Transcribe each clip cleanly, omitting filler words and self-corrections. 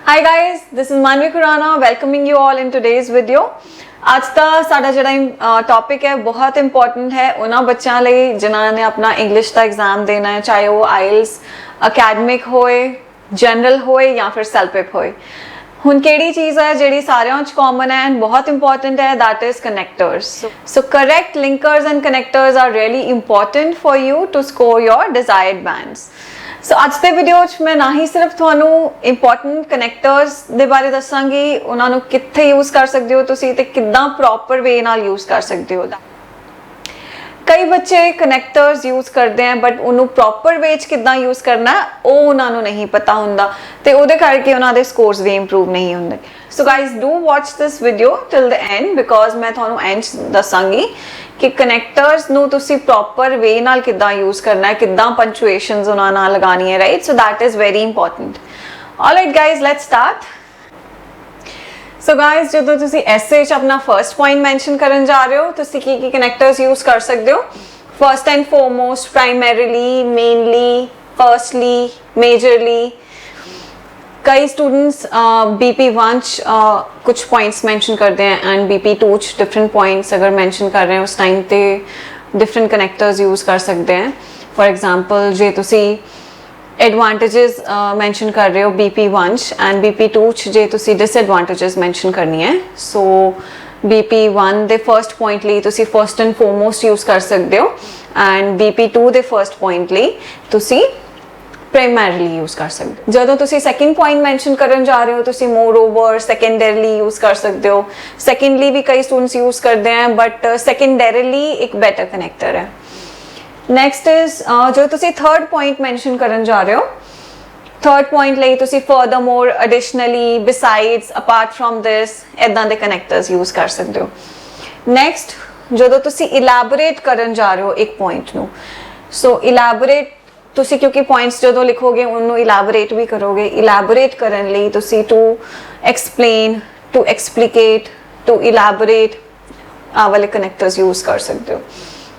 Hi guys, this is Manvi Khurana welcoming you all in today's video. आज का साडा ਜਿਹੜਾ टॉपिक है बहुत इंपॉर्टेंट है उन्हां बच्चों ਲਈ जिन्हां ने अपना इंग्लिश का एग्जाम देना है, चाहे वो आइल्स अकैडमिक होए, जनरल होए या फिर सेल्फ-पिप होए। हुण किहड़ी चीज़ है जिहड़ी सारियां च कॉमन है एंड बहुत इंपॉर्टेंट है, that is connectors. So correct linkers and connectors are really important for you to score your desired bands. So आज के वीडियो मैं ना ही सिर्फ थानू इंपॉर्टेंट कनेक्टर्स दे बारे दसांगी, उन्होंने कित्थे यूज़ कर सकते हो तुसी ते किद्दां प्रॉपर वे नाल यूज़ कर सकते हो। कई बच्चे कनेक्टर्स यूज़ करते हैं बट उन्होंने प्रॉपर वे च किद्दां यूज़ करना है वो उन्होंने नहीं पता हुंदा ते उहदे करके उन्हां दे स्कोर्स भी इंप्रूव नहीं हुंदे। So guys do watch this video till the end because मैं थानू एंड दसांगी कि कनेक्टर्स नू तुसी प्रॉपर वे नाल किद्दां यूज़ करना है, किद्दां पंचुएशंस उन्हां नाल लगानी है, right. So that is very important. Alright guys, let's start. So guys जो तुसी एसे च अपना फर्स्ट पॉइंट मैंशन करन जा रहे हो, तुसी की कनेक्टर्स यूज़ कर सकते हो। First and foremost, primarily, mainly, firstly, majorly. कई स्टूडेंट्स BP1 कुछ पॉइंट्स मेंशन करते हैं एंड BP2 डिफरेंट पॉइंट्स अगर मेंशन कर रहे हैं उस टाइम पे डिफरेंट कनेक्टर्स यूज़ कर सकते हैं। फॉर एग्जांपल जे तुसी एडवांटेजेस मेंशन कर रहे हो BP1 एंड BP2 जे तुसी डिसएडवांटेजेस मेंशन करनी है। सो BP1 दे फर्स्ट पॉइंट ਲਈ तुसी फर्स्ट एंड फॉरमोस्ट यूज़ कर सकते हो and BP2 they first point ਲਈ तुसी प्राइमरीली यूज़ कर सकते हो। जदों तुसी सेकंड पॉइंट मेंशन करन जा रहे हो तुसी मोर ओवर सेकेंडरीली यूज़ कर सकते हो। सेकेंडली भी कई स्टूडेंट्स यूज़ करते हैं बट सेकेंडरीली एक बेटर कनेक्टर है। नेक्स्ट इज जो तुसी थर्ड पॉइंट मेंशन करन जा रहे हो, थर्ड पॉइंट ਲਈ तुसी furthermore, additionally, besides, apart from this इदां दे कनेक्टर्स यूज़ कर सकते हो। नेक्स्ट जदों तुसी इलैबोरेट करन जा रहे हो एक पॉइंट नू, सो इलैबोरेट तुसी क्योंकि पॉइंट्स जो लिखोगे उन्होंने इलैबोरेट भी करोगे। इलैबोरेट करन लई तुसी to explain, to explicate, to elaborate आ वाले कनेक्टर्स यूज़ कर सकते हो।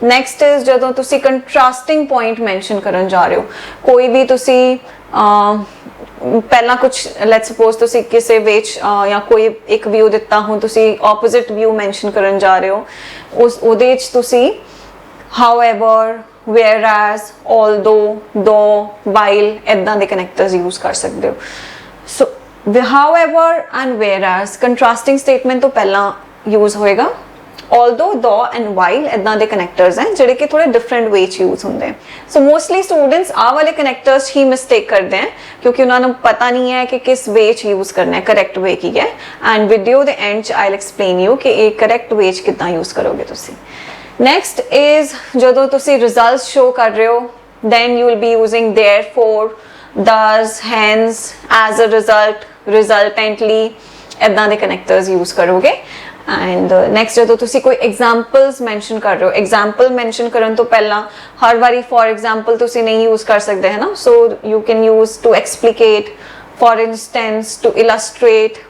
नैक्सट इज जो तुसी कंट्रास्टिंग पॉइंट मैंशन करन जा रहे हो, कोई भी तुसी पहला कुछ लेट्स सपोज तुसी किसी विच या कोई एक व्यू दिता हो, तुसी ऑपोजिट व्यू मैंशन करन जा रहे हो, उस उहदे च तुसी however, whereas, although, though, while इदां दे कनेक्टर्स यूज़ कर सकते हो। सो however and whereas contrasting statement तो पहला यूज़ होएगा। although, though and while इदां दे कनेक्टर्स हैं जिहड़े कि थोड़े डिफरेंट वे च यूज़ होंदे हैं। सो मोस्टली स्टूडेंट्स आ वाले कनेक्टर्स ही मिस्टेक करते हैं क्योंकि उन्होंने पता नहीं है कि किस वे च यूज़ करना है, करेक्ट वे की है। एंड वीडियो दे एंड च आई विल एक्सप्लेन यू कि एक करेक्ट वे च किदां यूज़ करोगे तुसी। नेक्स्ट इज जो तुसी रिजल्ट्स शो कर रहे हो then you will be using therefore, thus, hence, as a result, resultantly इदां दे कनेक्टर्स यूज़ करोगे। एंड नेक्स्ट जो तुसी कोई एग्जाम्पल्स मैंशन कर रहे हो, एग्जाम्पल मैंशन करन तो पहला हर बारी फॉर एग्जाम्पल तुसी नहीं यूज़ कर सकते है ना। So you can use to explicate, for instance, to illustrate.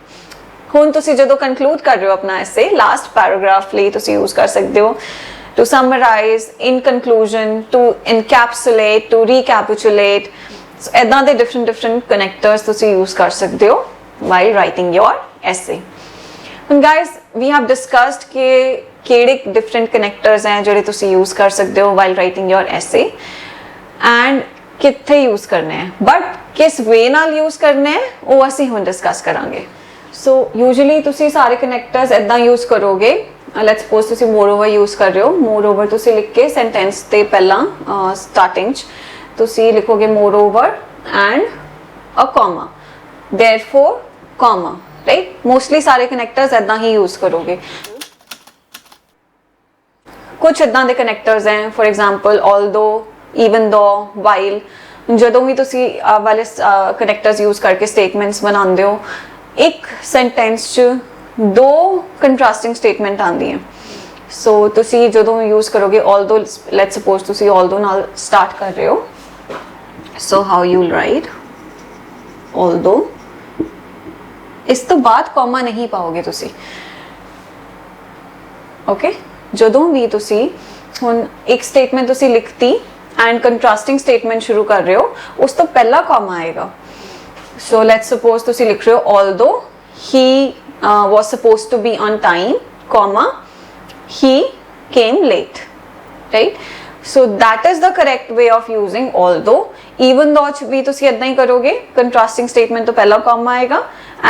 हुण तुसी जो कंक्लूड कर रहे हो अपना ऐसे लास्ट पैराग्राफ ਲਈ तुसी यूज़ कर सकते हो to summarize, in conclusion, to encapsulate, to recapitulate। so इदां दे different connectors तुसी यूज़ कर सकते हो while writing your essay। and guys we have discussed के केड़े different connectors हैं जिहड़े तुसी यूज़ कर सकते हो while writing your essay and कित्थे यूज़ करने हैं, बट किस वे नाल यूज़ करने हैं वो असीं हुण डिस्कस करांगे। सो यूजुअली तुसी सारे कनेक्टर्स इदां यूज़ करोगे। लेट्स सपोज तुसी मोर ओवर यूज़ कर रहे हो, मोर ओवर तुसी लिख के सेंटेंस ते पहला स्टार्टिंग तुसी लिखोगे more over and a comma, therefore comma, right. Mostly सारे कनेक्टर्स इदां ही यूज़ करोगे। कुछ इदां दे कनेक्टर्स हैं for example although, even though, while. जदों भी तुसी वाले कनेक्टर्स यूज़ करके स्टेटमेंट्स बनाते हो, एक सेंटेंस च दो कंट्रास्टिंग स्टेटमेंट आती हैं। सो तुसी जदों यूज़ करोगे ऑल्दो, लेट्स सपोज तुसी ऑल्दो नाल स्टार्ट कर रहे हो, so how you will write although, इस तो बाद कॉमा नहीं पाओगे तुसी, ओके। जदों भी तुसी हुण एक स्टेटमेंट तुसी लिखती एंड कंट्रास्टिंग स्टेटमेंट शुरू कर रहे हो, उस तो पहला कॉमा आएगा। ਸੋ ਲੈਟਸ ਸਪੋਜ਼ ਤੁਸੀਂ ਲਿਖ ਰਹੇ ਹੋ although he was supposed to be on time comma he came late, right? So that is the correct way of using although. even though ਚ ਵੀ ਤੁਸੀਂ ਇਦਾਂ ਹੀ ਕਰੋਗੇ, ਕੰਟਰਾਸਟਿੰਗ ਸਟੇਟਮੈਂਟ ਤੋਂ ਪਹਿਲਾਂ comma ਆਏਗਾ,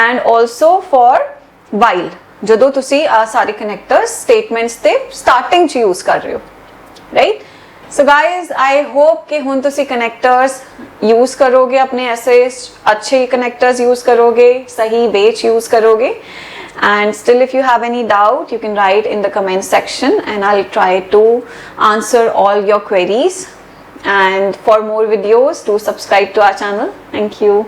and also for while ਜਦੋਂ ਤੁਸੀਂ ਸਾਰੇ ਕਨੈਕਟਰਸ ਸਟੇਟਮੈਂਟਸ ਤੇ ਸਟਾਰਟਿੰਗ ਚ ਯੂਜ਼ ਕਰ ਰਹੇ ਹੋ, right? So guys, I hope कि हुन तुसी connectors use करोगे अपने essays, अच्छे connectors use करोगे, सही बेच use करोगे, and still if you have any doubt you can write in the comment section and I'll try to answer all your queries. And for more videos do subscribe to our channel. Thank you.